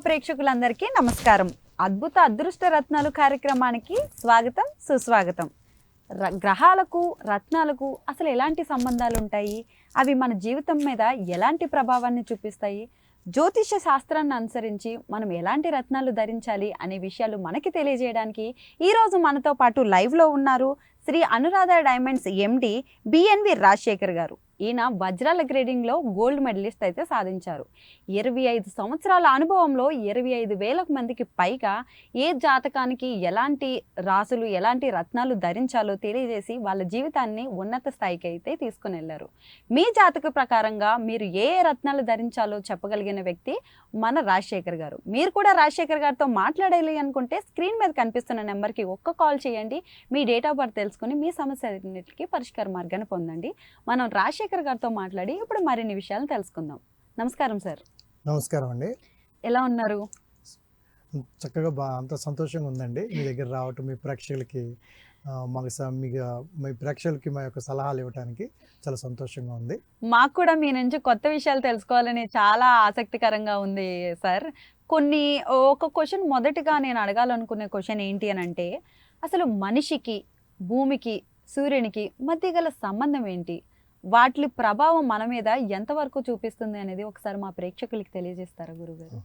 ప్రేక్షకులందరికీ నమస్కారం. అద్భుత అదృష్ట రత్నాలు కార్యక్రమానికి స్వాగతం, సుస్వాగతం. గ్రహాలకు, రత్నాలకు అసలు ఎలాంటి సంబంధాలు ఉంటాయి? అవి మన జీవితం మీద ఎలాంటి ప్రభావాన్ని చూపిస్తాయి? జ్యోతిష శాస్త్రాన్ని అనుసరించి మనం ఎలాంటి రత్నాలు ధరించాలి అనే విషయాలు మనకి తెలియజేయడానికి ఈరోజు మనతో పాటు లైవ్లో ఉన్నారు శ్రీ అనురాధ డైమండ్స్ ఎండి బిఎన్వి రాజశేఖర్ గారు. ఈయన వజ్రాల గ్రేడింగ్లో గోల్డ్ మెడలిస్ట్ అయితే సాధించారు. 25 సంవత్సరాల అనుభవంలో 25,000 మందికి పైగా ఏ జాతకానికి ఎలాంటి రాసులు, ఎలాంటి రత్నాలు ధరించాలో తెలియజేసి వాళ్ళ జీవితాన్ని ఉన్నత స్థాయికి అయితే తీసుకుని వెళ్ళారు. మీ జాతక ప్రకారంగా మీరు ఏ రత్నాలు ధరించాలో చెప్పగలిగిన వ్యక్తి మన రాజశేఖర్ గారు. మీరు కూడా రాజశేఖర్ గారితో మాట్లాడాలి అనుకుంటే స్క్రీన్ మీద కనిపిస్తున్న నెంబర్కి ఒక్క కాల్ చేయండి. మీ డేట్ ఆఫ్ బర్త్ తెలుసుకుని మీ సమస్యలన్నిటికీ పరిష్కార మార్గాన్ని పొందండి. మనం రాజశేఖర్ గారితో మాట్లాడి ఇప్పుడు మరిన్ని విషయాలు తెలుసుకుందాం. నమస్కారం సార్. నమస్కారం అండి. ఎలా ఉన్నారు? చక్కగా అంత సంతోషంగా ఉందండి మీ దగ్గర రావటం, మీ ప్రేక్షకులకి మీ ప్రేక్షకులకి మా యొక్క సలహాలు ఇవ్వడానికి చాలా సంతోషంగా ఉంది. మాకు కూడా మీ నుంచి కొత్త విషయాలు తెలుసుకోవాలని చాలా ఆసక్తికరంగా ఉంది సార్. ఒక క్వశ్చన్ మొదటిగా నేను అడగాలనుకునే క్వశ్చన్ ఏంటి అని అంటే, అసలు మనిషికి, భూమికి, సూర్యునికి మధ్య గల సంబంధం ఏంటి? వాటి ప్రభావం మన మీద ఎంతవరకు చూపిస్తుంది అనేది ఒకసారి మా ప్రేక్షకులకి తెలియజేస్తారా గురుగారు?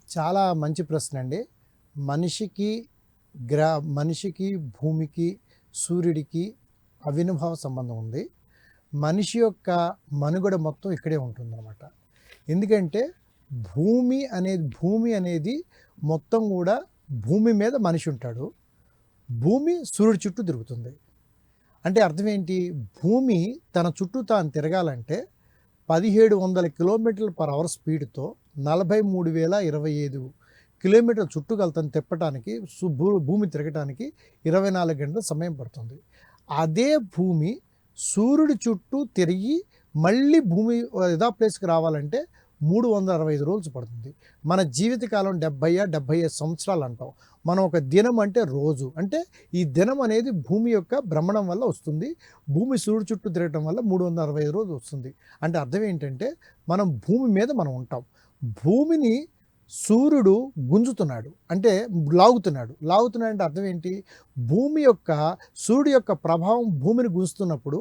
చాలా మంచి ప్రశ్న అండి. మనిషికి భూమికి, సూర్యుడికి అవినాభావ సంబంధం ఉంది. మనిషి యొక్క మనుగడ మొత్తం ఇక్కడే ఉంటుందన్నమాట. ఎందుకంటే భూమి అనేది మొత్తం కూడా భూమి మీద మనిషి ఉంటాడు. భూమి సూర్యుడి చుట్టూ తిరుగుతుంది. అంటే అర్థం ఏంటి? భూమి తన చుట్టూ తాను తిరగాలంటే 1700 km/h స్పీడ్తో 43,025 కిలోమీటర్ల చుట్టుకొలతను తిప్పడానికి, భూమి తిరగటానికి 24 గంటల సమయం పడుతుంది. అదే భూమి సూర్యుడి చుట్టూ తిరిగి మళ్ళీ భూమి యథా ప్లేస్కి రావాలంటే 365 రోజులు పడుతుంది. మన జీవితకాలం 75 సంవత్సరాలు అంటాం. మనం ఒక దినం అంటే రోజు, అంటే ఈ దినం అనేది భూమి యొక్క భ్రమణం వల్ల వస్తుంది. భూమి సూర్యుడు చుట్టూ తిరగటం వల్ల 365 రోజులు వస్తుంది. అంటే అర్థం ఏంటంటే మనం భూమి మీద మనం ఉంటాం. భూమిని సూర్యుడు గుంజుతున్నాడు, అంటే లాగుతున్నాడు అంటే అర్థం ఏంటి? సూర్యుడు యొక్క ప్రభావం భూమిని గుంజుతున్నప్పుడు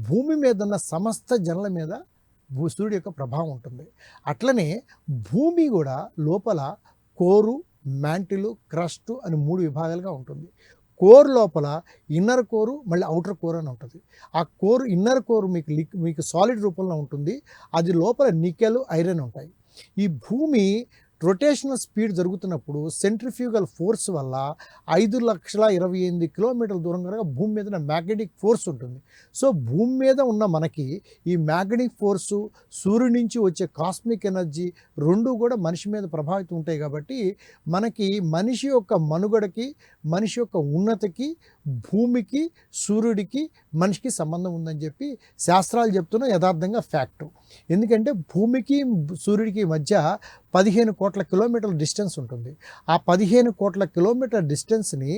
భూమి మీద ఉన్న సమస్త జనుల మీద సూర్యుడు యొక్క ప్రభావం ఉంటుంది. అట్లనే భూమి కూడా లోపల కోరు, మ్యాంటిల్, క్రస్ట్ అని 3 విభాగాలుగా ఉంటుంది. కోర్ లోపల ఇన్నర్ కోరు, మళ్ళీ అవుటర్ కోర్ అని ఉంటుంది. ఆ కోరు, ఇన్నర్ కోరు మీకు సాలిడ్ రూపంలో ఉంటుంది. అది లోపల నికెల్, ఐరన్ ఉంటాయి. ఈ భూమి రొటేషనల్ స్పీడ్ జరుగుతున్నప్పుడు సెంట్రిఫ్యూగల్ ఫోర్స్ వల్ల 5,28,000 కిలోమీటర్ల దూరం కనుక భూమి మీద మ్యాగ్నెటిక్ ఫోర్స్ ఉంటుంది. సో భూమి మీద ఉన్న మనకి ఈ మ్యాగ్నెటిక్ ఫోర్సు, సూర్యుడి నుంచి వచ్చే కాస్మిక్ ఎనర్జీ రెండు కూడా మనిషి మీద ప్రభావితం ఉంటాయి. కాబట్టి మనకి మనిషి యొక్క మనుగడకి, మనిషి యొక్క ఉన్నతికి భూమికి, సూర్యుడికి, మనిషికి సంబంధం ఉందని చెప్పి శాస్త్రాలు చెప్తున్న యథార్థంగా ఫ్యాక్టు. ఎందుకంటే భూమికి సూర్యుడికి మధ్య 15 కోట్ల కిలోమీటర్ల డిస్టెన్స్ ఉంటుంది. ఆ 15 కోట్ల కిలోమీటర్ డిస్టెన్స్ని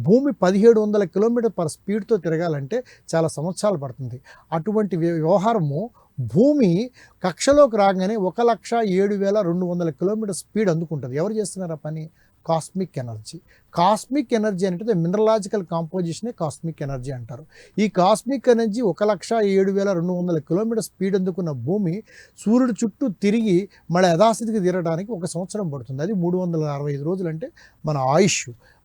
భూమి 1700 km/h స్పీడ్తో తిరగాలంటే చాలా సంవత్సరాలు పడుతుంది. అటువంటి వ్యవహారము భూమి కక్షలోకి రాగానే 1,07,200 km స్పీడ్ అందుకుంటుంది. ఎవరు చేస్తున్నారు ఆ పని? కాస్మిక్ ఎనర్జీ అంటే మినరలాజికల్ కాంపోజిషనే కాస్మిక్ ఎనర్జీ అంటారు. ఈ కాస్మిక్ ఎనర్జీ 1,07,200 km స్పీడ్ అందుకున్న భూమి సూర్యుడు చుట్టూ తిరిగి మళ్ళీ యథాస్థితికి తీరడానికి 1 సంవత్సరం పడుతుంది. అది 365 రోజులు. అంటే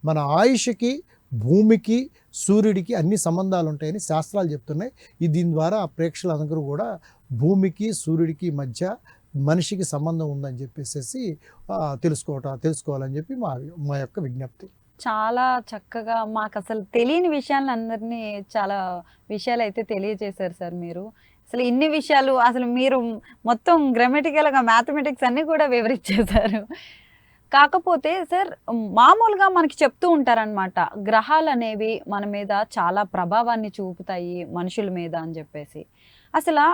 మన ఆయుష్కి, భూమికి, సూర్యుడికి అన్ని సంబంధాలు ఉంటాయని శాస్త్రాలు చెప్తున్నాయి. దీని ద్వారా ప్రేక్షకులందరూ కూడా భూమికి, సూర్యుడికి మధ్య మనిషికి సంబంధం ఉందని చెప్పేసి తెలుసుకోవాలని చెప్పి మా యొక్క విజ్ఞప్తి. చాలా చక్కగా మాకు అసలు తెలియని విషయాలను అందరినీ చాలా విషయాలు అయితే తెలియజేశారు సార్ మీరు. అసలు ఇన్ని విషయాలు అసలు మీరు మొత్తం గ్రామటికల్గా మ్యాథమెటిక్స్ అన్నీ కూడా వివరించేశారు. కాకపోతే సార్ మామూలుగా మనకి చెప్తూ ఉంటారనమాట, గ్రహాలు అనేవి మన మీద చాలా ప్రభావాన్ని చూపుతాయి మనుషుల మీద అని చెప్పేసి. అసలు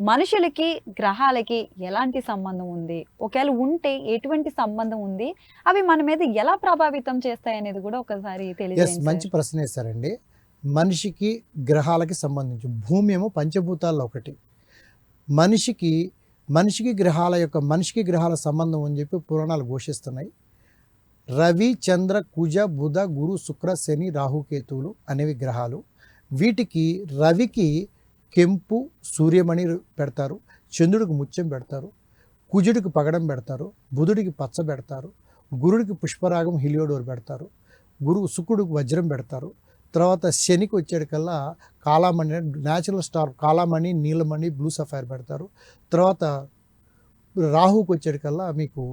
మనుషులకి గ్రహాలకి ఎలాంటి సంబంధం ఉంది? ఒకవేళ ఉంటే ఎటువంటి సంబంధం ఉంది? అవి మన మీద ఎలా ప్రభావితం చేస్తాయి అనేది కూడా ఒకసారి తెలియజేయండి. మంచి ప్రశ్న వేశారండి. మనిషికి గ్రహాలకి సంబంధించి భూమి ఏమో పంచభూతాల్లో ఒకటి. మనిషికి మనిషికి గ్రహాల సంబంధం అని చెప్పి పురాణాలు ఘోషిస్తున్నాయి. రవి, చంద్ర, కుజ, బుధ, గురు, శుక్ర, శని, రాహుకేతువులు అనేవి గ్రహాలు. వీటికి రవికి కెంపు సూర్యమణి పెడతారు, చంద్రుడికి ముత్యం పెడతారు, కుజుడికి పగడం పెడతారు, బుధుడికి పచ్చ పెడతారు, గురుడికి పుష్పరాగం హిలియోడోర్ పెడతారు, శుక్రుడికి వజ్రం పెడతారు. తర్వాత శనికి వచ్చేటికల్లా కాలామణి, న్యాచురల్ స్టార్ కాలామణి, నీలమణి, బ్లూ సఫైర్ పెడతారు. తర్వాత రాహుకి వచ్చేటికల్లా మీకు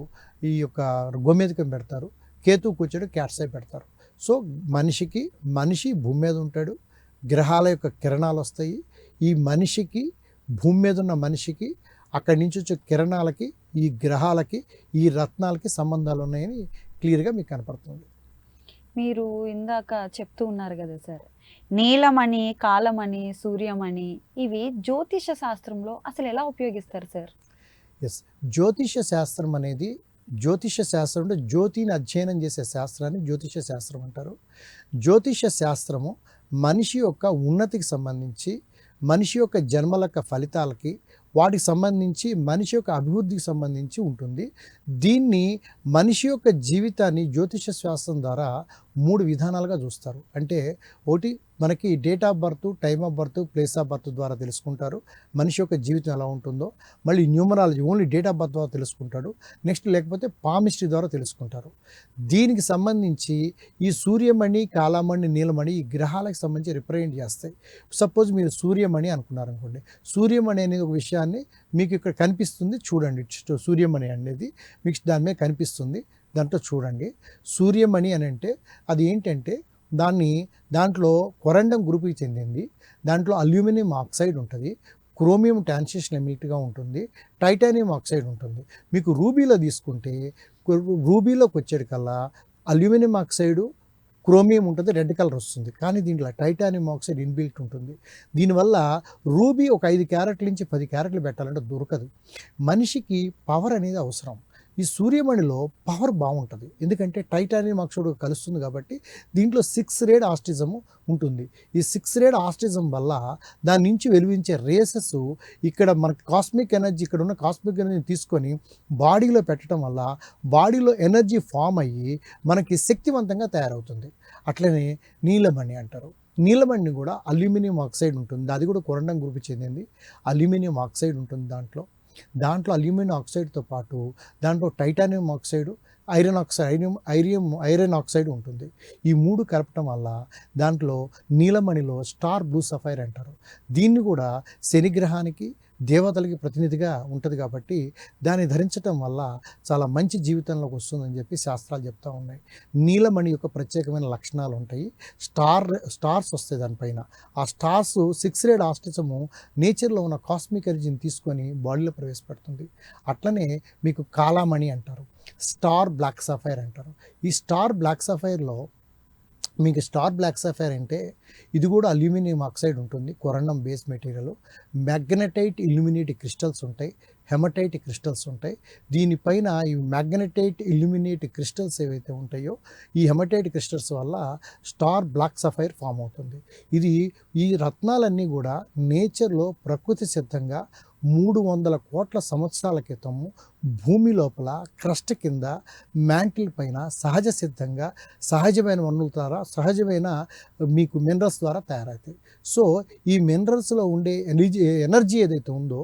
ఈ యొక్క గోమేధికం పెడతారు, కేతువుకి వచ్చేటి క్యాట్సై పెడతారు. సో మనిషి భూమి మీద ఉంటాడు, గ్రహాల యొక్క కిరణాలు వస్తాయి. ఈ మనిషికి, భూమి మీద ఉన్న మనిషికి అక్కడి నుంచి వచ్చే కిరణాలకి, ఈ గ్రహాలకి, ఈ రత్నాలకి సంబంధాలు ఉన్నాయని క్లియర్గా మీకు కనపడుతుంది. మీరు ఇందాక చెప్తూ ఉన్నారు కదా సార్, నీలమణి, కాలమణి, సూర్యమణి, ఇవి జ్యోతిష శాస్త్రంలో అసలు ఎలా ఉపయోగిస్తారు సార్? ఎస్, జ్యోతిష శాస్త్రం అంటే జ్యోతిని అధ్యయనం చేసే శాస్త్రాన్ని జ్యోతిష శాస్త్రం అంటారు. జ్యోతిష శాస్త్రము మనిషి యొక్క ఉన్నతికి సంబంధించి, మనిషి యొక్క జన్మల యొక్క ఫలితాలకి, వాటికి సంబంధించి మనిషి యొక్క అభివృద్ధికి సంబంధించి ఉంటుంది. దీన్ని మనిషి యొక్క జీవితాన్ని జ్యోతిష శాస్త్రం ద్వారా 3 విధానాలుగా చూస్తారు. అంటే ఒకటి మనకి date of birth, time of birth, place of birth ద్వారా తెలుసుకుంటారు మనిషి యొక్క జీవితం ఎలా ఉంటుందో. మళ్ళీ numerology only date of birth ద్వారా తెలుసుకుంటాడు. నెక్స్ట్ లేకపోతే పామిస్ట్రీ ద్వారా తెలుసుకుంటారు. దీనికి సంబంధించి ఈ సూర్యమణి, కాలామణి, నీలమణి ఈ గ్రహాలకు సంబంధించి రిప్రజెంట్ చేస్తాయి. సపోజ్ మీరు సూర్యమణి అనుకున్నారు అనుకోండి, సూర్యమణి అనేది ఒక విషయాన్ని మీకు ఇక్కడ కనిపిస్తుంది చూడండి. సూర్యమణి అనేది మీకు దాని మీద కనిపిస్తుంది, దాంట్లో చూడండి. సూర్యమణి అని అంటే అది ఏంటంటే దాంట్లో కొరండం గ్రూప్కి చెందింది. దాంట్లో అల్యూమినియం ఆక్సైడ్ ఉంటుంది, క్రోమియం ట్రాన్సిషన్ ఎమిలిట్గా ఉంటుంది, టైటానియం ఆక్సైడ్ ఉంటుంది. మీకు రూబీలో తీసుకుంటే రూబీలోకి వచ్చేటికల్లా అల్యూమినియం ఆక్సైడు, క్రోమియం ఉంటుంది, రెడ్ కలర్ వస్తుంది. కానీ దీంట్లో టైటానియం ఆక్సైడ్ ఇన్బిల్ట్ ఉంటుంది. దీనివల్ల రూబీ ఒక 5 క్యారెట్ల నుంచి 10 క్యారెట్లు పెట్టాలంటే దొరకదు. మనిషికి పవర్ అనేది అవసరం. ఈ సూర్యమణిలో పవర్ బాగుంటుంది, ఎందుకంటే టైటానియం ఆక్సైడ్ కలుస్తుంది కాబట్టి. దీంట్లో 6 రేడ్ ఆస్టిజము ఉంటుంది. ఈ 6 రేడ్ ఆస్టిజం వల్ల దాని నుంచి వెలువించే రేసెస్ ఇక్కడ మనకి కాస్మిక్ ఎనర్జీ, ఇక్కడ ఉన్న కాస్మిక్ ఎనర్జీని తీసుకొని బాడీలో పెట్టడం వల్ల బాడీలో ఎనర్జీ ఫామ్ అయ్యి మనకి శక్తివంతంగా తయారవుతుంది. అట్లనే నీలమణి అంటారు. నీలమణి కూడా అల్యూమినియం ఆక్సైడ్ ఉంటుంది, అది కూడా కొరండం గ్రూప్కి చెందింది. అల్యూమినియం ఆక్సైడ్ ఉంటుంది దాంట్లో అల్యూమినియం ఆక్సైడ్తో పాటు దాంట్లో టైటానియం ఆక్సైడ్, ఐరన్ ఆక్సైడ్ ఉంటుంది. ఈ 3 కలపటం వల్ల దాంట్లో నీలమణిలో స్టార్ బ్లూ సఫైర్ అంటారు. దీన్ని కూడా శనిగ్రహానికి, దేవతలకి ప్రతినిధిగా ఉంటుంది కాబట్టి దాన్ని ధరించటం వల్ల చాలా మంచి జీవితంలోకి వస్తుందని చెప్పి శాస్త్రాలు చెప్తూ ఉన్నాయి. నీలమణి యొక్క ప్రత్యేకమైన లక్షణాలు ఉంటాయి. స్టార్స్ వస్తాయి దానిపైన. ఆ స్టార్స్ 6 రేడ్ ఆస్టిజము నేచర్లో ఉన్న కాస్మిక్ ఎనర్జీని తీసుకొని బాడీలో ప్రవేశపెడుతుంది. అట్లనే మీకు కాలామణి అంటారు, స్టార్ బ్లాక్ సఫైర్ అంటారు. ఈ స్టార్ బ్లాక్ సఫైర్లో మీకు స్టార్ బ్లాక్ సఫైర్ అంటే ఇది కూడా అల్యూమినియం ఆక్సైడ్ ఉంటుంది, corundum base material. Magnetite illuminate crystals ఉంటాయి, హెమటైట్ క్రిస్టల్స్ ఉంటాయి. దీనిపైన ఈ మ్యాగ్నెటైట్ ఇల్యూమినేట్ క్రిస్టల్స్ ఏవైతే ఉంటాయో ఈ హెమటైట్ క్రిస్టల్స్ వల్ల స్టార్ బ్లాక్ సఫైర్ ఫామ్ అవుతుంది. ఈ రత్నాలన్నీ కూడా నేచర్లో ప్రకృతి సిద్ధంగా 300 కోట్ల సంవత్సరాల క్రితము భూమి లోపల క్రస్ట్ కింద మ్యాంటిల్ పైన సహజ సిద్ధంగా సహజమైన వనరుల ద్వారా, సహజమైన మీకు మినరల్స్ ద్వారా తయారవుతాయి. సో ఈ మినరల్స్లో ఉండే ఎనర్జీ ఏదైతే ఉందో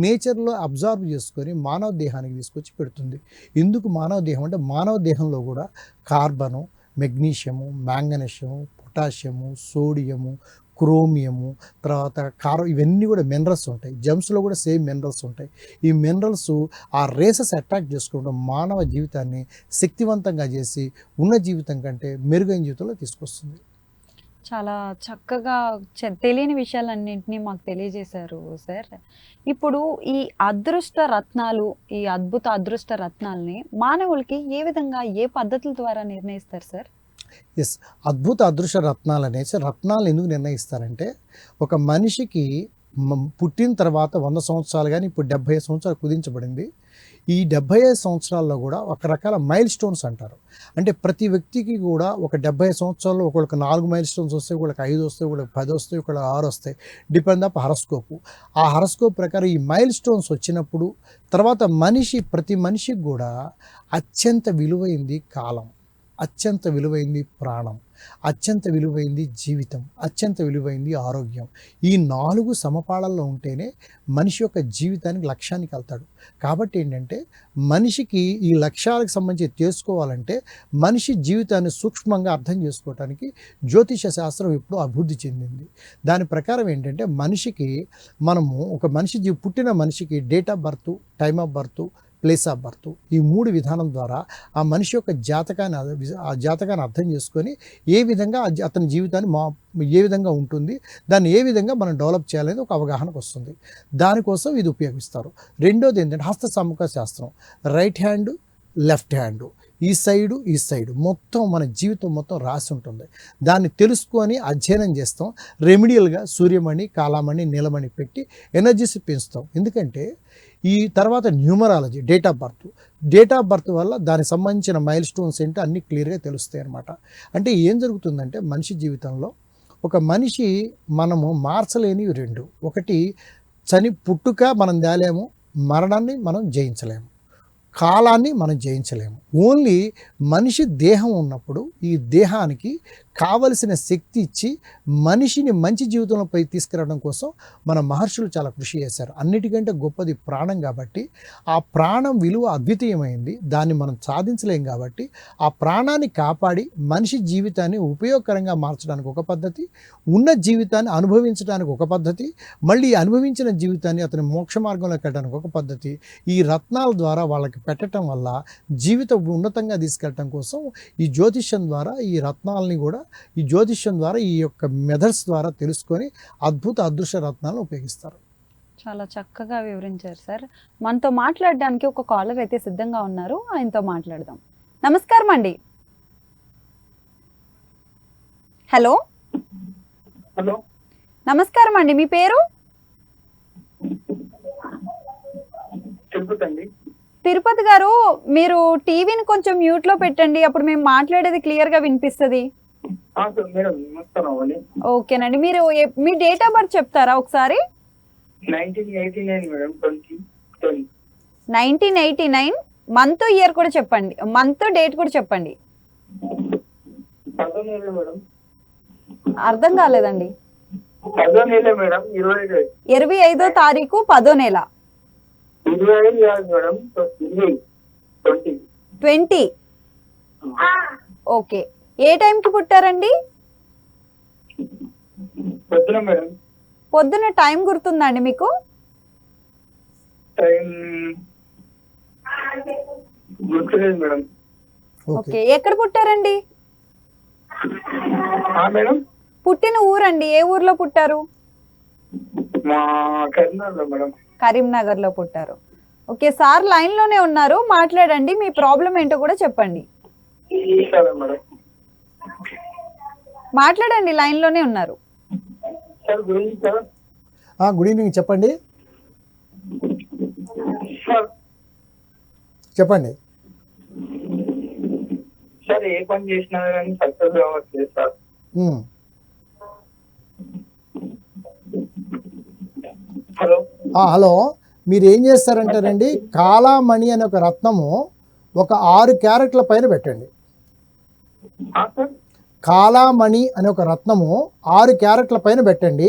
నేచర్లో అబ్జర్వ్ చేసుకొని మానవ దేహానికి తీసుకొచ్చి పెడుతుంది. ఎందుకు మానవ దేహం అంటే మానవ దేహంలో కూడా కార్బను, మెగ్నీషియము, మ్యాంగనీషియము, పొటాషియము, సోడియము, క్రోమియము, తర్వాత ఇవన్నీ కూడా మినరల్స్ ఉంటాయి. జెమ్స్లో కూడా సేమ్ మినరల్స్ ఉంటాయి. ఈ మినరల్స్ ఆ రేసెస్ అట్రాక్ట్ చేసుకోవడం మానవ జీవితాన్ని శక్తివంతంగా చేసి ఉన్న జీవితం కంటే మెరుగైన జీవితంలో తీసుకొస్తుంది. చాలా చక్కగా తెలియని విషయాలన్నింటినీ మాకు తెలియజేశారు సార్. ఇప్పుడు ఈ అదృష్ట రత్నాలు, ఈ అదృష్ట రత్నాలని మానవులకి ఏ విధంగా, ఏ పద్ధతుల ద్వారా నిర్ణయిస్తారు సార్? ఎస్, అదృష్ట రత్నాలు ఎందుకు నిర్ణయిస్తారంటే ఒక మనిషికి పుట్టిన తర్వాత 100 సంవత్సరాలు కానీ ఇప్పుడు 70 సంవత్సరాలు కుదించబడింది. ఈ 75 సంవత్సరాల్లో కూడా ఒక రకాల మైల్ స్టోన్స్ అంటారు. అంటే ప్రతి వ్యక్తికి కూడా ఒక 75 సంవత్సరాల్లో ఒకళ్ళకి 4 మైల్ స్టోన్స్ వస్తాయి, ఒకళ్ళకి 5 వస్తాయి, ఒకళ్ళకి 10 వస్తాయి, ఒకళ్ళకి 6 వస్తాయి. Depend of horoscope. ఆ హరస్కోప్ ప్రకారం ఈ మైల్ స్టోన్స్ వచ్చినప్పుడు తర్వాత ప్రతి మనిషికి కూడా అత్యంత విలువైంది కాలం, అత్యంత విలువైంది ప్రాణం, అత్యంత విలువైంది జీవితం, అత్యంత విలువైంది ఆరోగ్యం. ఈ 4 సమపాళల్లో ఉంటేనే మనిషి యొక్క జీవితానికి లక్ష్యానికి వెళ్తాడు. కాబట్టి ఏంటంటే మనిషికి ఈ లక్ష్యాలకు సంబంధించి తెలుసుకోవాలంటే మనిషి జీవితాన్ని సూక్ష్మంగా అర్థం చేసుకోవటానికి జ్యోతిష శాస్త్రం ఎప్పుడూ అభివృద్ధి చెందింది. దాని ప్రకారం ఏంటంటే పుట్టిన మనిషికి date of birth, time of birth, place of birth, ఈ 3 విధానం ద్వారా ఆ మనిషి యొక్క జాతకాన్ని అర్థం చేసుకొని ఏ విధంగా అతని జీవితాన్ని ఏ విధంగా ఉంటుంది, దాన్ని ఏ విధంగా మనం డెవలప్ చేయాలనేది ఒక అవగాహనకు వస్తుంది. దానికోసం ఇది ఉపయోగిస్తారు. రెండోది ఏంటంటే హస్త సముఖ శాస్త్రం. రైట్ హ్యాండ్, లెఫ్ట్ హ్యాండ్, ఈ సైడు మొత్తం మన జీవితం మొత్తం రాసి ఉంటుంది. దాన్ని తెలుసుకొని అధ్యయనం చేస్తాం. రెమిడియల్గా సూర్యమణి, కాలామణి, నీలమణి పెట్టి ఎనర్జీస్ పెంచుతాం. ఎందుకంటే ఈ తర్వాత న్యూమరాలజీ, డేట్ ఆఫ్ బర్త్ వల్ల దానికి సంబంధించిన మైల్ స్టోన్స్ ఏంటో అన్నీ క్లియర్గా తెలుస్తాయి అన్నమాట. అంటే ఏం జరుగుతుందంటే మనిషి జీవితంలో ఒక మనిషి మనము మార్చలేనివి 2. ఒకటి పుట్టుక మనం తేలేము, మరణాన్ని మనం జయించలేము, కాలాన్ని మనం జయించలేము. ఓన్లీ మనిషి దేహం ఉన్నప్పుడు ఈ దేహానికి కావలసిన శక్తి ఇచ్చి మనిషిని మంచి జీవితంలోపై తీసుకురావడం కోసం మన మహర్షులు చాలా కృషి చేశారు. అన్నిటికంటే గొప్పది ప్రాణం కాబట్టి ఆ ప్రాణం విలువ అద్వితీయమైంది. దాన్ని మనం సాధించలేం కాబట్టి ఆ ప్రాణాన్ని కాపాడి మనిషి జీవితాన్ని ఉపయోగకరంగా మార్చడానికి ఒక పద్ధతి, ఉన్న జీవితాన్ని అనుభవించడానికి ఒక పద్ధతి, మళ్ళీ అనుభవించిన జీవితాన్ని అతని మోక్ష మార్గంలో పెట్టడానికి ఒక పద్ధతి. ఈ రత్నాల ద్వారా వాళ్ళకి పెట్టడం వల్ల జీవితం ఉన్నతంగా తీసుకెళ్ళటం కోసం ఈ జ్యోతిష్యం ద్వారా ఈ రత్నాలని కూడా ఈ యొక్క మెథడ్స్ ద్వారా తెలుసుకొని అదృష్ట రత్నాలను ఉపయోగిస్తారు. చాలా చక్కగా వివరించారు సార్. మనతో మాట్లాడడానికి ఒక కాలర్ అయితే సిద్ధంగా ఉన్నారు, ఆయనతో మాట్లాడదాం. నమస్కారం అండి. హలో హలో నమస్కారం అండి, మీ పేరు? తిరుపతి గారు, మీరు టీవీని కొంచెం మ్యూట్ లో పెట్టండి, అప్పుడు మేము మాట్లాడేది క్లియర్ గా వినిపిస్తుంది. ఓకేనండి, మీరు మీ డేట్ ఆఫ్ బర్త్ చెప్తారా ఒకసారి? 1989 మంత్, ఇయర్ కూడా చెప్పండి, మంత్ డేట్ కూడా చెప్పండి. అర్థం కాలేదండి. 25వ తారీఖు 10వ నెల 20. ఓకే, ఏ టైంకి పుట్టారండి? పొద్దున టైం గుర్తుందండి మీకు? ఓకే, ఎక్కడ పుట్టారండి? పుట్టిన ఊరండి, ఏ ఊర్లో పుట్టారు? కరీంనగర్ లో పుట్టారు. ఓకే సార్, లైన్ లోనే ఉన్నారు, మాట్లాడండి, మీ ప్రాబ్లం ఏంటో కూడా చెప్పండి. మాట్లాడండి, లైన్ లోనే ఉన్నారు. గుడ్ ఈవినింగ్, చెప్పండి. సార్ ఏ పని చేసినా కానీ సక్సెస్ అవ్వట్లేదు సార్. హలో, మీరు ఏం చేస్తారంటారండి, కాలామణి అనే ఒక రత్నము ఒక 6 క్యారెట్ల పైన పెట్టండి. కాలామణి అనే ఒక రత్నము 6 క్యారెట్ల పైన పెట్టండి.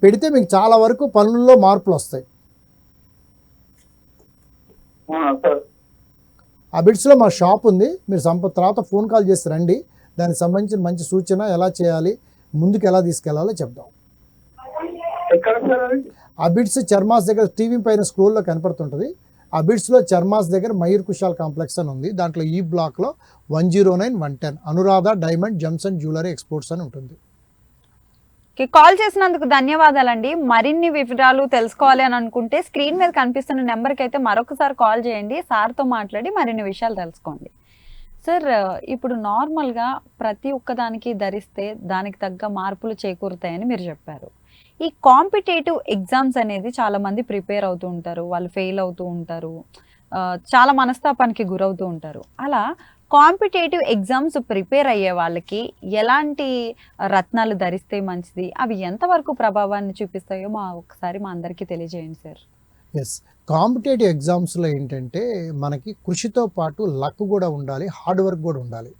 పెడితే మీకు చాలా వరకు పనుల్లో మార్పులు వస్తాయి. ఆ బిట్స్లో మా షాప్ ఉంది, మీరు తర్వాత ఫోన్ కాల్ చేసి రండి, దానికి సంబంధించిన మంచి సూచన ఎలా చేయాలి, ముందుకు ఎలా తీసుకెళ్లాలో చెప్దాం. ఆ బిట్స్ చర్మాస్ దగ్గర టీవీ పైన స్క్రోల్లో కనపడుతుంటుంది. ఆ బిట్స్లో చర్మాస్ దగ్గర మయూర్ కుషాల్ కాంప్లెక్స్ అని ఉంది. దాంట్లో ఈ బ్లాక్లో 109-110 Anuradha diamond gems and jewellery exports అని ఉంటుంది. కాల్ చేసినందుకు ధన్యవాదాలండి. మరిన్ని వివరాలు తెలుసుకోవాలి అని అనుకుంటే స్క్రీన్ మీద కనిపిస్తున్న నెంబర్కి అయితే మరొకసారి కాల్ చేయండి, సార్తో మాట్లాడి మరిన్ని విషయాలు తెలుసుకోండి. సార్, ఇప్పుడు నార్మల్గా ప్రతి ఒక్కదానికి ధరిస్తే దానికి తగ్గ మార్పులు చేకూరుతాయని మీరు చెప్పారు. ఈ కాంపిటేటివ్ ఎగ్జామ్స్ అనేది చాలా మంది ప్రిపేర్ అవుతూ ఉంటారు, వాళ్ళు ఫెయిల్ అవుతూ ఉంటారు, చాలా మనస్తాపానికి గురవుతూ ఉంటారు. అలా కాంపిటేటివ్ ఎగ్జామ్స్ ప్రిపేర్ అయ్యే వాళ్ళకి ఎలాంటి రత్నాలు ధరిస్తే మంచిది, అవి ఎంతవరకు ప్రభావాన్ని చూపిస్తాయో ఒకసారి మా అందరికీ తెలియజేయండి సార్. ఎస్, కాంపిటేటివ్ ఎగ్జామ్స్లో ఏంటంటే మనకి కృషితో పాటు లక్ కూడా ఉండాలి, హార్డ్ వర్క్ కూడా ఉండాలి.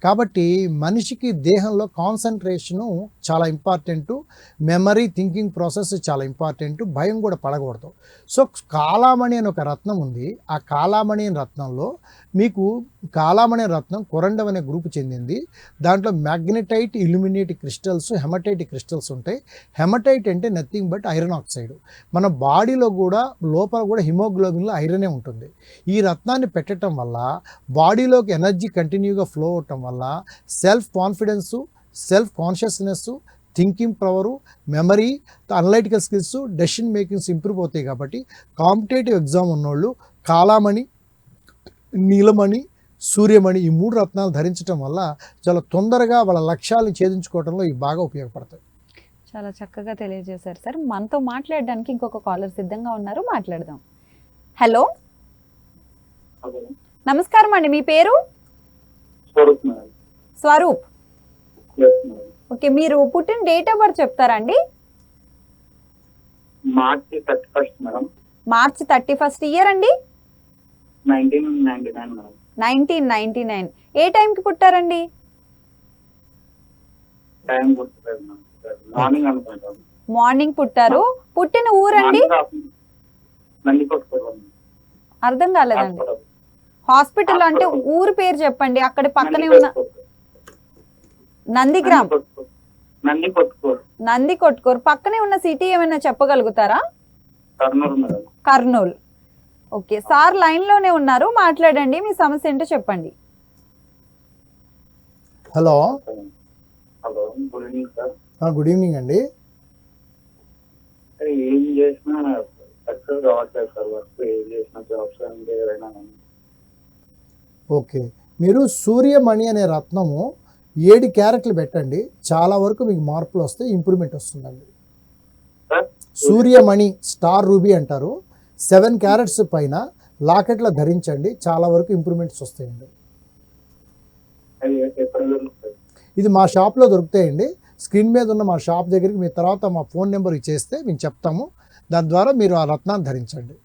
కాబట్టి మనిషికి దేహంలో కాన్సన్ట్రేషను చాలా ఇంపార్టెంటు, మెమరీ థింకింగ్ ప్రాసెస్ చాలా ఇంపార్టెంటు, భయం కూడా పడకూడదు. సో కాలామణి అని ఒక రత్నం ఉంది. ఆ కాలామణి అనే రత్నంలో మీకు కాలామణి రత్నం కొరండం అనే గ్రూప్ చెందింది. దాంట్లో magnetite, illuminate crystals, hematite crystals ఉంటాయి. హెమటైట్ అంటే నథింగ్ బట్ ఐరన్ ఆక్సైడ్. మన బాడీలో కూడా లోపల కూడా హిమోగ్లోబిన్లో ఐరనే ఉంటుంది. ఈ రత్నాన్ని పెట్టడం వల్ల బాడీలోకి ఎనర్జీ కంటిన్యూగా ఫ్లో అవటం వల్ల self confidence, self consciousness, thinking power, memory, analytical skills, decision makings improve అవుతాయి. కాబట్టి కాంపిటేటివ్ ఎగ్జామ్ ఉన్నోళ్ళు కాలామణి, నీలమణి, సూర్యమణి ఈ 3 రత్నాలు ధరించడం వల్ల చాలా తొందరగా వాళ్ళ లక్ష్యాలను ఛేదించుకోవడంలో ఇవి బాగా ఉపయోగపడతాయి. చాలా చక్కగా తెలియజేశారు సార్. మనతో మాట్లాడడానికి ఇంకొక కాలర్ సిద్ధంగా ఉన్నారు, మాట్లాడదాం. హలో, నమస్కారం అండి, మీ పేరు? స్వరూప్. ఓకే, మీరు పుట్టిన డేట్ ఆఫ్ బర్త్ చెప్తారండి? మార్చి 31 మేడం. మార్చి 31 ఇయర్ అండి? 1999 మేడం. 1999. ఏ టైంకి పుట్టారండి? టైం గుర్తులేదు మేడం. మార్నింగ్ అనుకుంటాను. మార్నింగ్ పుట్టారు. పుట్టిన ఊరండి? నందికొట్కూరు. అర్థం కాలేదండి. హాస్పిటల్ అంటే ఊరు పేరు చెప్పండి, అక్కడ పక్కనే ఉన్న. నందిగ్రామ్. నందికొట్కూరు. నందికొట్కూరు పక్కనే ఉన్న సిటీ ఏమైనా చెప్పగలుగుతారా? Kurnool madam. Kurnool. Okay sir, line లోనే ఉన్నారు, మాట్లాడండి, మీ సమస్య ఏంటో చెప్పండి. Hello. Hello, good evening sir. Good evening అండి. ఏం చేసినా సక్సెస్ కావట్లేదు సార్. వర్క్ ఏం చేసిన జాబ్స్ అంటే ఏదైనా. ఓకే, మీరు సూర్యమణి అనే రత్నము 7 క్యారెట్లు పెట్టండి, చాలా వరకు మీకు మార్పులు వస్తాయి, ఇంప్రూవ్మెంట్ వస్తుందండి. సార్ సూర్యమణి, స్టార్ రూబీ అంటారు. 7 క్యారెట్స్ పైన లాకెట్లో ధరించండి, చాలా వరకు ఇంప్రూవ్మెంట్స్ వస్తాయండి. అది ఎక్కడ దొరుకుతుంది? ఇది మా షాప్లో దొరుకుతాయండి. స్క్రీన్ మీద ఉన్న మా షాప్ దగ్గరికి మీ తర్వాత మా ఫోన్ నెంబర్ ఇచ్చేస్తే మేము చెప్తాము, దాని ద్వారా మీరు ఆ రత్నాన్ని ధరించండి.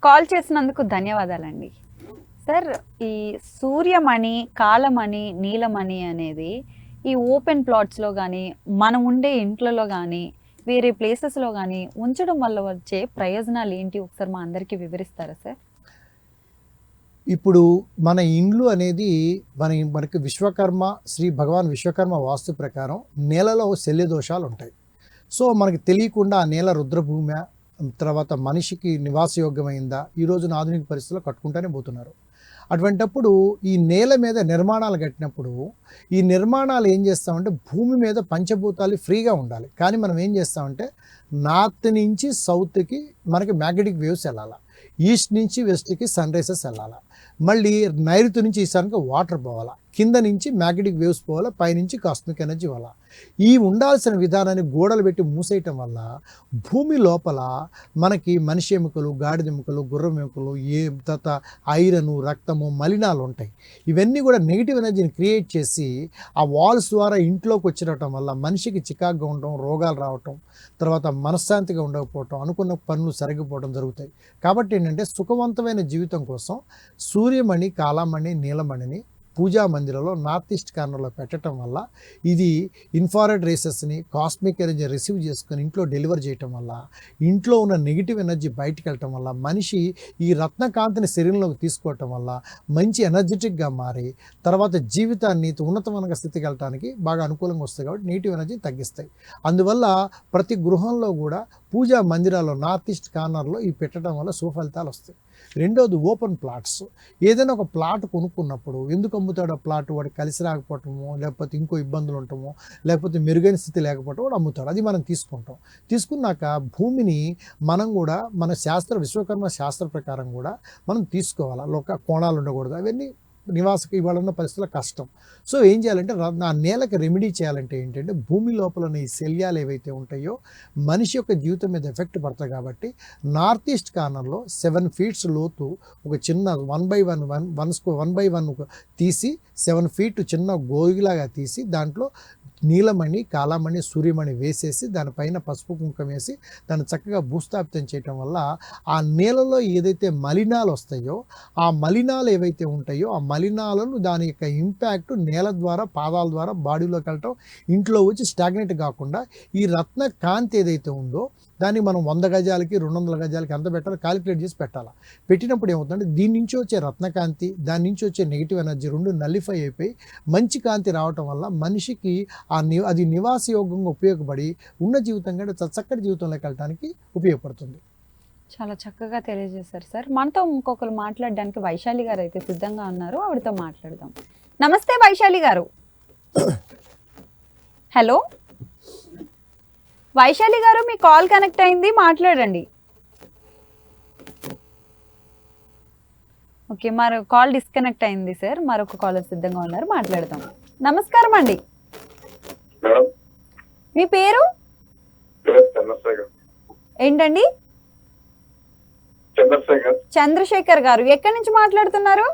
కాల్ చేసినందుకు ధన్యవాదాలండి సార్. ఈ సూర్యమణి, కాలమణి, నీలమణి అనేది ఈ ఓపెన్ ప్లాట్స్లో కానీ, మనం ఉండే ఇంట్లలో కానీ, వేరే ప్లేసెస్లో కానీ ఉంచడం వల్ల వచ్చే ప్రయోజనాలు ఏంటి, ఒకసారి మా అందరికీ వివరిస్తారా సార్? ఇప్పుడు మన ఇండ్లు అనేది మనకి విశ్వకర్మ, శ్రీ భగవాన్ విశ్వకర్మ వాస్తు ప్రకారం నేలలో శల్య దోషాలు ఉంటాయి. సో మనకి తెలియకుండా ఆ నేల రుద్రభూమి, తర్వాత మనిషికి నివాసయోగ్యమైందా, ఈ రోజున ఆధునిక పరిస్థితుల్లో కట్టుకుంటూనే పోతున్నారు. అటువంటప్పుడు ఈ నేల మీద నిర్మాణాలు కట్టినప్పుడు ఈ నిర్మాణాలు ఏం చేస్తామంటే భూమి మీద పంచభూతాలు ఫ్రీగా ఉండాలి. కానీ మనం ఏం చేస్తామంటే నార్త్ నుంచి సౌత్కి మనకి మ్యాగ్నెటిక్ వేవ్స్ వెళ్ళాలి, ఈస్ట్ నుంచి వెస్ట్కి సన్ రైజెస్ వెళ్ళాలి, మళ్ళీ నైరుతి నుంచి ఈశాన్యకి వాటర్ పోవాలా, కింద నుంచి మ్యాగ్నెటిక్ వేవ్స్ పోవాలా, పైనుంచి కాస్మిక్ ఎనర్జీ పోవాలా. ఈ ఉండాల్సిన విధానాన్ని గోడలు పెట్టి మూసేయటం వల్ల భూమి లోపల మనకి మనిషి ఎముకలు, గాడిద ఎముకలు, గుర్రం ఎముకలు, ఐరను, రక్తము, మలినాలు ఉంటాయి. ఇవన్నీ కూడా నెగిటివ్ ఎనర్జీని క్రియేట్ చేసి ఆ వాల్స్ ద్వారా ఇంట్లోకి వచ్చిరటం వల్ల మనిషికి చికాగ్గా ఉండటం, రోగాలు రావటం, తర్వాత మనశ్శాంతిగా ఉండకపోవటం, అనుకున్న పనులు సరిగిపోవడం జరుగుతాయి. కాబట్టి ఏంటంటే సుఖవంతమైన జీవితం కోసం సూర్యమణి, కాలామణి, నీలమణిని పూజా మందిరంలో నార్త్ ఈస్ట్ కార్నర్లో పెట్టడం వల్ల ఇది ఇన్ఫ్రారెడ్ రేసెస్ని, కాస్మిక్ ఎనర్జీ రిసీవ్ చేసుకొని ఇంట్లో డెలివర్ చేయటం వల్ల ఇంట్లో ఉన్న నెగిటివ్ ఎనర్జీ బయటికి వెళ్ళటం వల్ల మనిషి ఈ రత్నకాంతిని శరీరంలోకి తీసుకోవటం వల్ల మంచి ఎనర్జెటిక్గా మారి తర్వాత జీవితాన్ని ఉన్నతమైన స్థితికి వెళ్ళటానికి బాగా అనుకూలంగా వస్తాయి. కాబట్టి నెగిటివ్ ఎనర్జీని తగ్గిస్తాయి. అందువల్ల ప్రతి గృహంలో కూడా పూజా మందిరాల్లో నార్త్ ఈస్ట్ కార్నర్లో ఇవి పెట్టడం వల్ల సుఫలితాలు వస్తాయి. రెండోది ఓపెన్ ప్లాట్స్. ఏదైనా ఒక ప్లాట్ కొనుక్కున్నప్పుడు ఎందుకు అమ్ముతాడు ఆ ప్లాట్, వాడికి కలిసి రాకపోవటమో, లేకపోతే ఇంకో ఇబ్బందులు ఉండటమో, లేకపోతే మెరుగైన స్థితి లేకపోవటం వాడు అమ్ముతాడు. అది మనం తీసుకుంటాం. తీసుకున్నాక భూమిని మనం కూడా మన విశ్వకర్మ శాస్త్ర ప్రకారం కూడా మనం తీసుకోవాలి. కోణాలు ఉండకూడదు, అవన్నీ ఇవాళ ఉన్న పరిస్థితుల్లో కష్టం. సో ఏం చేయాలంటే ఆ నేలకు రెమెడీ చేయాలంటే ఏంటంటే భూమి లోపల ఉన్న ఈ శల్యాలు ఏవైతే ఉంటాయో మనిషి యొక్క జీవితం మీద ఎఫెక్ట్ పడతాయి కాబట్టి నార్త్ ఈస్ట్ కార్నర్లో 7 feet లోతు ఒక చిన్న 1 by 1 తీసి 7 feet చిన్న గోగిలాగా తీసి దాంట్లో నీలమణి, కాలామణి, సూర్యమణి వేసేసి దానిపైన పసుపు కుంకుమ వేసి దాన్ని చక్కగా భూస్థాపితం చేయటం వల్ల ఆ నేలలో ఏదైతే మలినాలు వస్తాయో ఆ మలినాలు ఏవైతే ఉంటాయో ఆ మలినాలను దాని యొక్క ఇంపాక్ట్ నేల ద్వారా పాదాల ద్వారా బాడీలోకి వెళ్ళటం ఇంట్లో వచ్చి స్టాగ్నెట్ కాకుండా ఈ రత్న కాంతి ఏదైతే ఉందో దాన్ని మనం 100 గజాలకి 200 గజాలకి ఎంత పెట్టాలో క్యాలిక్యులేట్ చేసి పెట్టాలి. పెట్టినప్పుడు ఏమవుతుందంటే దీని నుంచి వచ్చే రత్నకాంతి దాని నుంచి వచ్చే నెగిటివ్ ఎనర్జీ రెండు నల్లిఫై అయిపోయి మంచి కాంతి రావటం వల్ల మనిషికి అది నివాసయోగంగా ఉపయోగపడి ఉన్న జీవితం కంటే చక్కటి జీవితంలోకి వెళ్ళడానికి ఉపయోగపడుతుంది. చాలా చక్కగా తెలియజేశారు సార్. మనతో ఇంకొకరు మాట్లాడడానికి వైశాలి గారు అయితే సిద్ధంగా ఉన్నారు, ఆవిడతో మాట్లాడదాం. నమస్తే వైశాలి గారు. హలో వైశాలి గారు, మీ కాల్ కనెక్ట్ అయింది, మాట్లాడండి. ఓకే, మరో కాల్ డిస్కనెక్ట్ అయింది సార్. మరొక కాలర్ సిద్ధంగా ఉన్నారు, మాట్లాడదాం. నమస్కారం అండి, మీ పేరు ఏంటండి? చంద్రశేఖర్ గారు, ఎక్కడి నుంచి మాట్లాడుతున్నారు?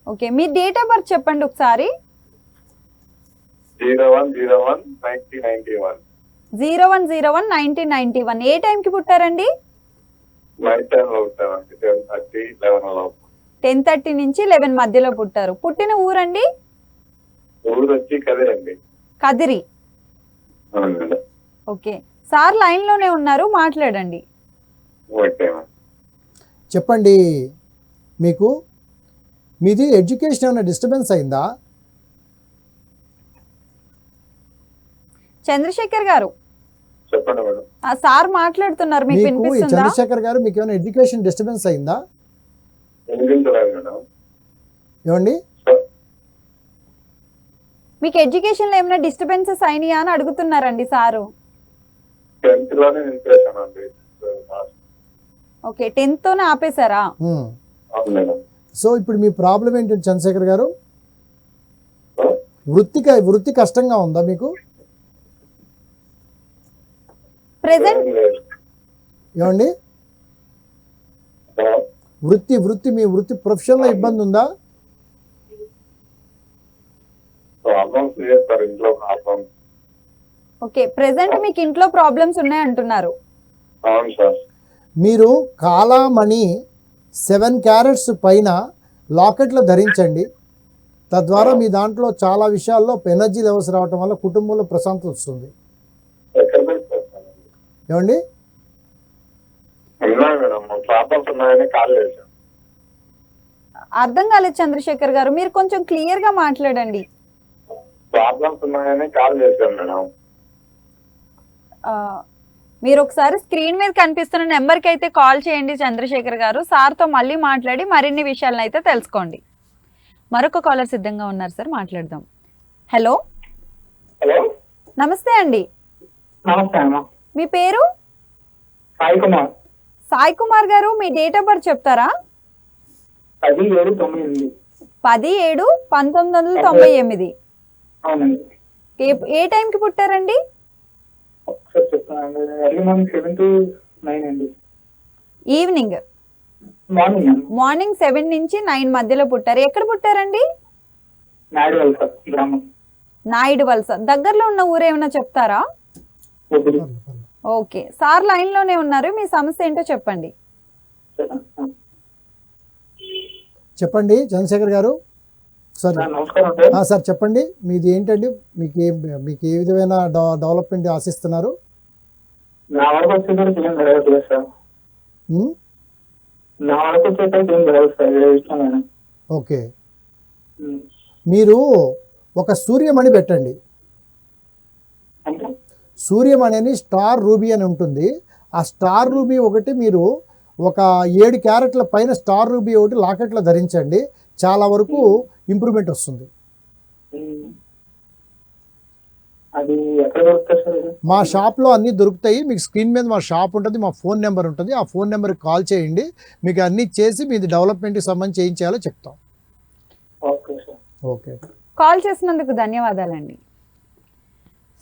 Okay, me date of birth చెప్పండి ఒకసారి. 01/01/1991. 01/01/1991. ఏ టైంకి పుట్టారండి? 10:30 నుంచి 11 మధ్యలో పుట్టారు. పుట్టిన ఊరండి? ఊరు వచ్చి కదిరండి. కదిరి. ఓకే సార్, లైన్ లోనే ఉన్నారు, మాట్లాడండి. చెప్పండి, మీకు మీది ఎడ్యుకేషన్ ఏమైనా డిస్టర్బెన్స్ అయిందా? చెప్పండి చంద్రశేఖర్ గారు, మేడం. సార్ మాట్లాడుతున్నారు, మీకు వినిపిస్తుందా? చంద్రశేఖర్ గారు, మీకు ఏమైనా ఎడ్యుకేషన్ డిస్టర్బెన్స్ అయిందా? ఏమండి, మీకు ఎడ్యుకేషన్ లో ఏమైనా డిస్టర్బెన్సెస్ అయినాయా అని అడుగుతున్నారండి సారు. 10th లోనే నిలిపేశానండి. ఓకే, 10th తోనే ఆపేశారా? అవును మేడం. సో ఇప్పుడు మీ ప్రాబ్లం ఏంటంటే చంద్రశేఖర్ గారు, వృత్తి కష్టంగా ఉందా మీకు? ప్రెసెంట్ ఏమండి, మీ వృత్తి ప్రొఫెషన్ లో ఇబ్బంది ఉందా? ఓకే, ప్రెసెంట్ మీకు ఇంట్లో ప్రాబ్లమ్స్ ఉన్నాయి అంటున్నారు. అవును సార్. మీరు కాలామణి 7 carats పైన లాకెట్లో ధరించండి. తద్వారా మీ దాంట్లో చాలా విషయాల్లో ఎనర్జీ లెవెల్స్ రావటం వల్ల కుటుంబంలో ప్రశాంతత వస్తుంది. ఏమండి, అర్థం కాలేదు చంద్రశేఖర్ గారు, మీరు కొంచెం క్లియర్ గా మాట్లాడండి. మీరు ఒకసారి స్క్రీన్ మీద కనిపిస్తున్న నెంబర్కి అయితే కాల్ చేయండి చంద్రశేఖర్ గారు. సార్తో మళ్ళీ మాట్లాడి మరిన్ని విషయాలను అయితే తెలుసుకోండి. మరొక కాలర్ సిద్ధంగా ఉన్నారు సార్, మాట్లాడదాం. హలో హలో, నమస్తే అండి, నమస్తే అమ్మా. మీ పేరు? సాయి కుమార్. సాయి కుమార్ గారు, మీ డేట్ ఆఫ్ బర్త్ చెప్తారా? 10/7/99. 10/7/1999. అవునండి. ఏ టైంకి పుట్టారండి? ఒకసారి చెప్తానండి. ఎర్లీ మార్నింగ్ 7 to 9 అండి. ఈవినింగ్? మార్నింగ్ 7 నుంచి 9 మధ్యలో పుట్టారు. ఎక్కడ పుట్టారండి? నాయుడు వలస గ్రామం. నాయుడు వలస దగ్గరలో ఉన్న ఊరు ఏమైనా చెప్తారా? ఓకే సార్, లైన్ లోనే ఉన్నారు, మీ సమస్య ఏంటో చెప్పండి. చెప్పండి చంద్రశేఖర్ గారు. సార్ సార్ చెప్పండి, మీది ఏంటండి? మీకు ఏ విధమైన డెవలప్మెంట్ ఆశిస్తున్నారు? నా వరకు వచ్చేసరికి ఏం జరగట్లేదు సార్. నా వరకు వచ్చేసరికి ఏం జరగదు సార్. ఓకే, మీరు ఒక సూర్యమణి పెట్టండి. సూర్యమణి అని స్టార్ రూబీ అని ఉంటుంది. ఆ స్టార్ రూబీ ఒకటి మీరు ఒక 7 క్యారెట్ల పైన స్టార్ రూబీ ఒకటి లాకెట్లో ధరించండి. చాలా వరకు ఇంప్రూవ్మెంట్ వస్తుంది. అది ఎక్కడ దొరుకుతుంది సార్ ఇది? మా షాప్లో అన్నీ దొరుకుతాయి. మీకు స్క్రీన్ మీద మా షాప్ ఉంటుంది, మా ఫోన్ నెంబర్ ఉంటుంది. ఆ ఫోన్ నెంబర్కి కాల్ చేయండి, మీకు అన్నీ చేసి మీది డెవలప్మెంట్కి సంబంధించి ఏం చేయాలో చెప్తాం. Okay sir. ఓకే. కాల్ చేసినందుకు ధన్యవాదాలండి.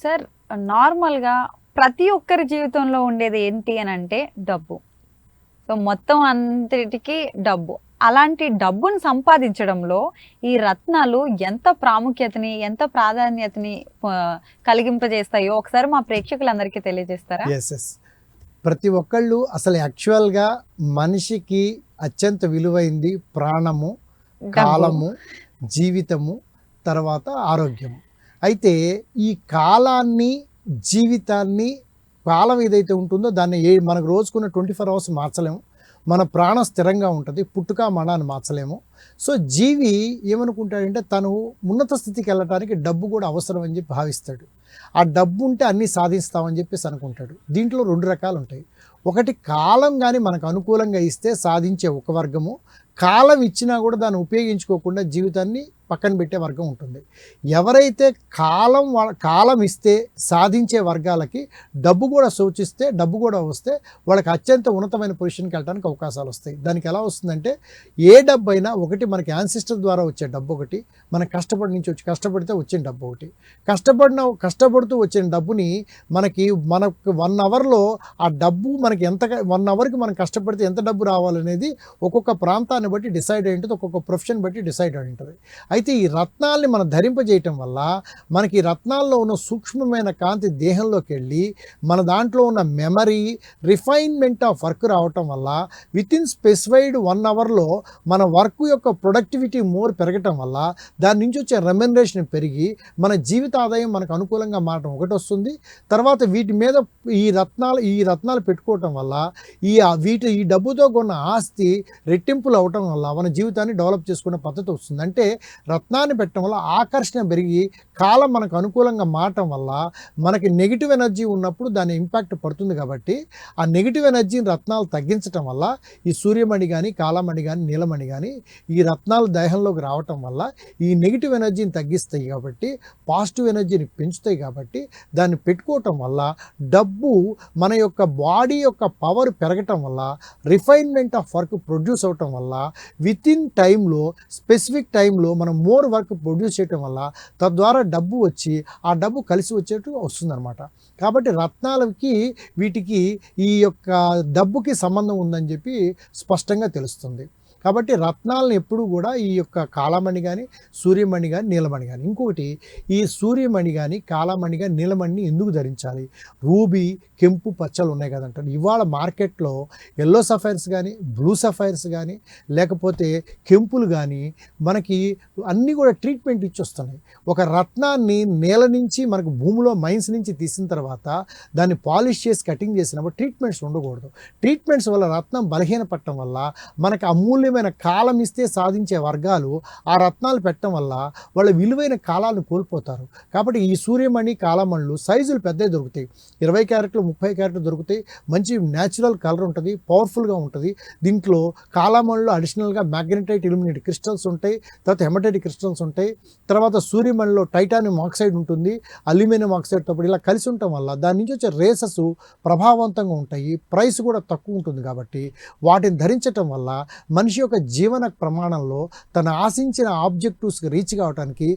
సార్, నార్మల్గా ప్రతి ఒక్కరి జీవితంలో ఉండేది ఏంటి అని అంటే డబ్బు. సో మొత్తం అంతటికి డబ్బు. అలాంటి డబ్బును సంపాదించడంలో ఈ రత్నాలు ఎంత ప్రాముఖ్యతని, ఎంత ప్రాధాన్యతని కలిగింపజేస్తాయో ఒకసారి మా ప్రేక్షకులందరికీ తెలియజేస్తారా? ఎస్. ప్రతి ఒక్కళ్ళు అసలు యాక్చువల్గా మనిషికి అత్యంత విలువైంది ప్రాణము, కాలము, జీవితము, తర్వాత ఆరోగ్యము. అయితే ఈ కాలాన్ని, జీవితాన్ని, కాలం ఏదైతే ఉంటుందో దాన్ని మనకు రోజుకున్న 24 అవర్స్ మార్చలేము. మన ప్రాణం స్థిరంగా ఉంటుంది, పుట్టుక మరణాన్ని మార్చలేము. సో జీవి ఏమనుకుంటాడంటే తను ఉన్నత స్థితికి వెళ్ళటానికి డబ్బు కూడా అవసరం అని చెప్పి భావిస్తాడు. ఆ డబ్బు ఉంటే అన్నీ సాధిస్తామని చెప్పేసి అనుకుంటాడు. దీంట్లో 2 రకాలు ఉంటాయి. ఒకటి, కాలం కానీ మనకు అనుకూలంగా ఇస్తే సాధించే ఒక వర్గము, కాలం ఇచ్చినా కూడా దాన్ని ఉపయోగించుకోకుండా జీవితాన్ని పక్కన పెట్టే వర్గం ఉంటుంది. ఎవరైతే కాలం ఇస్తే సాధించే వర్గాలకి డబ్బు కూడా సూచిస్తే, డబ్బు కూడా వస్తే వాళ్ళకి అత్యంత ఉన్నతమైన పొజిషన్కి వెళ్ళడానికి అవకాశాలు వస్తాయి. దానికి ఎలా వస్తుందంటే, ఏ డబ్బు అయినా ఒకటి మనకి యాన్సిస్టర్ ద్వారా వచ్చే డబ్బు ఒకటి, మన కష్టపడితే వచ్చిన డబ్బు ఒకటి. కష్టపడుతూ వచ్చిన డబ్బుని మనకు 1 అవర్లో ఆ డబ్బు మనకి 1 అవర్కి మనం కష్టపడితే ఎంత డబ్బు రావాలనేది ఒక్కొక్క ప్రాంతాన్ని బట్టి డిసైడ్ అయి ఉంటుంది, ఒక్కొక్క ప్రొఫెషన్ బట్టి డిసైడ్ అయి ఉంటుంది. అయితే ఈ రత్నాల్ని మనం ధరింపజేయటం వల్ల మనకి ఈ రత్నాల్లో ఉన్న సూక్ష్మమైన కాంతి దేహంలోకి వెళ్ళి మన దాంట్లో ఉన్న మెమరీ, రిఫైన్మెంట్ ఆఫ్ వర్క్ రావటం వల్ల వితిన్ స్పెసిఫైడ్ 1 అవర్లో మన వర్క్ యొక్క ప్రొడక్టివిటీ పెరగటం వల్ల దాని నుంచి వచ్చే రెమ్యునరేషన్ పెరిగి మన జీవిత ఆదాయం మనకు అనుకూలంగా మారటం ఒకటి వస్తుంది. తర్వాత వీటి మీద ఈ రత్నాలు పెట్టుకోవటం వల్ల ఈ డబ్బుతో కొన్న ఆస్తి రెట్టింపులు అవటం వల్ల మన జీవితాన్ని డెవలప్ చేసుకునే పద్ధతి వస్తుంది. అంటే రత్నాన్ని పెట్టడం వల్ల ఆకర్షణ పెరిగి కాలం మనకు అనుకూలంగా మారటం వల్ల మనకి నెగిటివ్ ఎనర్జీ ఉన్నప్పుడు దాని ఇంపాక్ట్ పడుతుంది. కాబట్టి ఆ నెగిటివ్ ఎనర్జీని రత్నాలు తగ్గించటం వల్ల ఈ సూర్యమణి కానీ, కాలమణి కానీ, నీలమణి కానీ ఈ రత్నాలు దేహంలోకి రావటం వల్ల ఈ నెగిటివ్ ఎనర్జీని తగ్గిస్తాయి. కాబట్టి పాజిటివ్ ఎనర్జీని పెంచుతాయి. కాబట్టి దాన్ని పెట్టుకోవటం వల్ల డబ్బు మన యొక్క బాడీ యొక్క పవర్ పెరగటం వల్ల, రిఫైన్మెంట్ ఆఫ్ వర్క్ ప్రొడ్యూస్ అవటం వల్ల, వితిన్ టైంలో స్పెసిఫిక్ టైంలో మనం మోర్ వర్క్ ప్రొడ్యూస్ చేయటం వల్ల తద్వారా డబ్బు వచ్చి ఆ డబ్బు కలిసి వచ్చేట్టు వస్తుందన్నమాట. కాబట్టి రత్నాలకి వీటికి ఈ యొక్క డబ్బుకి సంబంధం ఉందని చెప్పి స్పష్టంగా తెలుస్తుంది. కాబట్టి రత్నాలను ఎప్పుడు కూడా ఈ యొక్క కాలమణి కానీ, సూర్యమణి కానీ, నీలమణి కానీ, ఇంకొకటి ఈ సూర్యమణి కానీ, కాలమణి కానీ, నీలమణిని ఎందుకు ధరించాలి? రూబీ, కెంపు, పచ్చలు ఉన్నాయి కదంటారు. ఇవాళ మార్కెట్లో ఎల్లో సఫైర్స్ కానీ, బ్లూ సఫైర్స్ కానీ, లేకపోతే కెంపులు కానీ మనకి అన్నీ కూడా ట్రీట్మెంట్ ఇచ్చి వస్తున్నాయి. ఒక రత్నాన్ని నేల నుంచి మనకు భూమిలో మైన్స్ నుంచి తీసిన తర్వాత దాన్ని పాలిష్ చేసి కటింగ్ చేసినప్పుడు ట్రీట్మెంట్స్ ఉండకూడదు. ట్రీట్మెంట్స్ వల్ల రత్నం బలహీనపడటం వల్ల మనకు అమూల్యమైన కాలం ఇస్తే సాధించే వర్గాలు ఆ రత్నాలు పెట్టడం వల్ల వాళ్ళ విలువైన కాలాలను కోల్పోతారు. కాబట్టి ఈ సూర్యమణి, కాలమణులు సైజులు పెద్దవి దొరుకుతాయి. 20 క్యారెట్లు, 30 క్యారెట్లు దొరుకుతాయి. మంచి న్యాచురల్ కలర్ ఉంటుంది, పవర్ఫుల్గా ఉంటుంది. దీంట్లో కాలమణులు అడిషనల్గా మ్యాగ్నెటైట్ ఇల్యూమినేట్ క్రిస్టల్స్ ఉంటాయి, తర్వాత హెమటైట్ క్రిస్టల్స్ ఉంటాయి. తర్వాత సూర్యమణిలో టైటానియం ఆక్సైడ్ ఉంటుంది, అల్యూమినియం ఆక్సైడ్తో పాటు ఇలా కలిసి ఉండటం వల్ల దాని నుంచి వచ్చే రేసెస్ ప్రభావవంతంగా ఉంటాయి. ప్రైస్ కూడా తక్కువ ఉంటుంది. కాబట్టి వాటిని ధరించటం వల్ల మనిషి యొక్క జీవన ప్రమాణంలో తను ఆశించిన ఆబ్జెక్టివ్స్కి రీచ్ కావడానికి,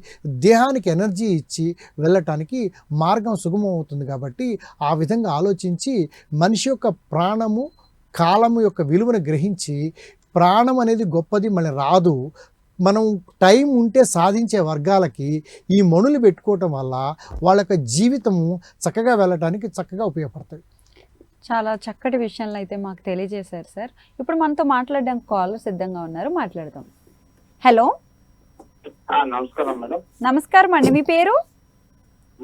దేహానికి ఎనర్జీ ఇచ్చి వెళ్ళటానికి మార్గం సుగమం అవుతుంది. కాబట్టి ఆ విధంగా ఆలోచించి మనిషి యొక్క ప్రాణము, కాలము యొక్క విలువను గ్రహించి ప్రాణం అనేది గొప్పది, మళ్ళీ రాదు, మనం టైం ఉంటే సాధించే వర్గాలకి ఈ మణులు పెట్టుకోవటం వల్ల వాళ్ళ యొక్క జీవితము చక్కగా వెళ్ళటానికి చక్కగా ఉపయోగపడతాయి. చాలా చక్కటి విషయాలను అయితే మాకు తెలియజేశారు సార్. ఇప్పుడు మనతో మాట్లాడడానికి కాలర్ సిద్ధంగా ఉన్నారు, మాట్లాడదాం. హలో, నమస్కారం మేడం. నమస్కారం అండి. మీ పేరు?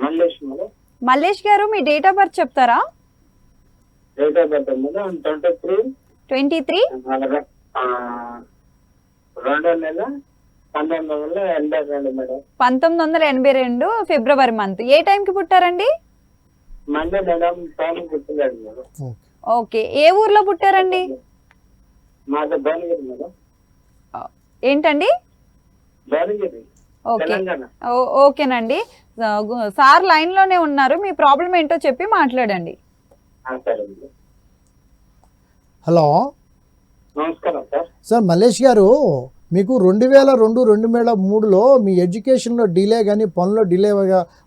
మల్లేష్ మేడం. మల్లేష్ గారు, మీ డేట్ ఆఫ్ బర్త్ చెప్తారా? డేట్ ఆఫ్ బర్త్ మేడం 23 2వ నెల 1982 మేడం. 1982 ఫిబ్రవరి మంత్. ఏ టైంకి పుట్టారండి? Monday madam. టైం గుర్తులేదు మేడం. ఓకే, ఏ ఊర్లో పుట్టారండి? మాది భువనగిరి మేడం. ఏంటండి? భువనగిరి. ఓకే తెలంగాణ. ఓకేనండి. సార్ లైన్లోనే ఉన్నారు, మీ ప్రాబ్లం ఏంటో చెప్పి మాట్లాడండి. సరే అండి. హలో నమస్కారం సార్. సార్, మల్లేష్ గారు, మీకు 2002-2003లో మీ ఎడ్యుకేషన్లో డిలే కానీ పనుల్లో డిలే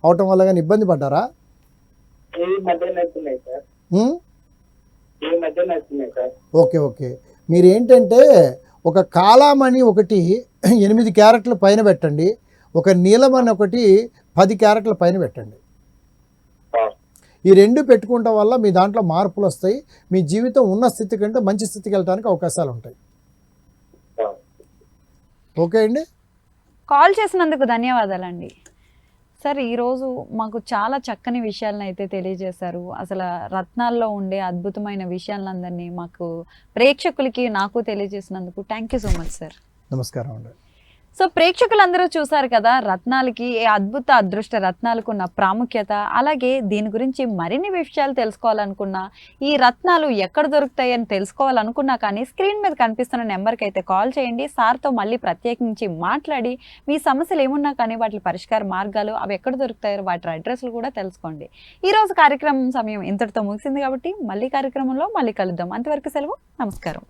అవటం వల్ల కానీ ఇబ్బంది పడ్డారా? ఈ మధ్యన అవుతున్నాయి సార్. ఉమ్? ఈ మధ్యన అవుతున్నాయి సార్. Okay okay. మీరు ఏంటంటే ఒక కాలామణి ఒకటి 8 క్యారెట్ల పైన పెట్టండి, ఒక నీలమణి ఒకటి 10 క్యారెట్ల పైన పెట్టండి. సార్. ఈ రెండు పెట్టుకోవటం వల్ల మీ దాంట్లో మార్పులు వస్తాయి. మీ జీవితం ఉన్న స్థితి కంటే మంచి స్థితికి వెళ్ళడానికి అవకాశాలు ఉంటాయి. సార్. ఓకే అండి. కాల్ చేసినందుకు ధన్యవాదాలండి. సార్, ఈరోజు మాకు చాలా చక్కని విషయాలను అయితే తెలియజేశారు. అసలు రత్నాల్లో ఉండే అద్భుతమైన విషయాలందరినీ మాకు ప్రేక్షకులకి నాకు తెలియజేసినందుకు thank you so much sir. నమస్కారం అండి. సో ప్రేక్షకులందరూ చూసారు కదా, రత్నాలకి, ఏ అద్భుత అదృష్ట రత్నాలకు ఉన్న ప్రాముఖ్యత, అలాగే దీని గురించి మరిన్ని విషయాలు తెలుసుకోవాలనుకున్నా, ఈ రత్నాలు ఎక్కడ దొరుకుతాయని తెలుసుకోవాలనుకున్నా కానీ స్క్రీన్ మీద కనిపిస్తున్న నెంబర్కి అయితే కాల్ చేయండి. సార్తో మళ్ళీ ప్రత్యేకించి మాట్లాడి మీ సమస్యలు ఏమున్నా కానీ వాటి పరిష్కార మార్గాలు, అవి ఎక్కడ దొరుకుతాయో వాటి అడ్రస్లు కూడా తెలుసుకోండి. ఈరోజు కార్యక్రమం సమయం ఇంతటితో ముగిసింది కాబట్టి మళ్ళీ కార్యక్రమంలో మళ్ళీ కలుద్దాం. అంతవరకు సెలవు. నమస్కారం.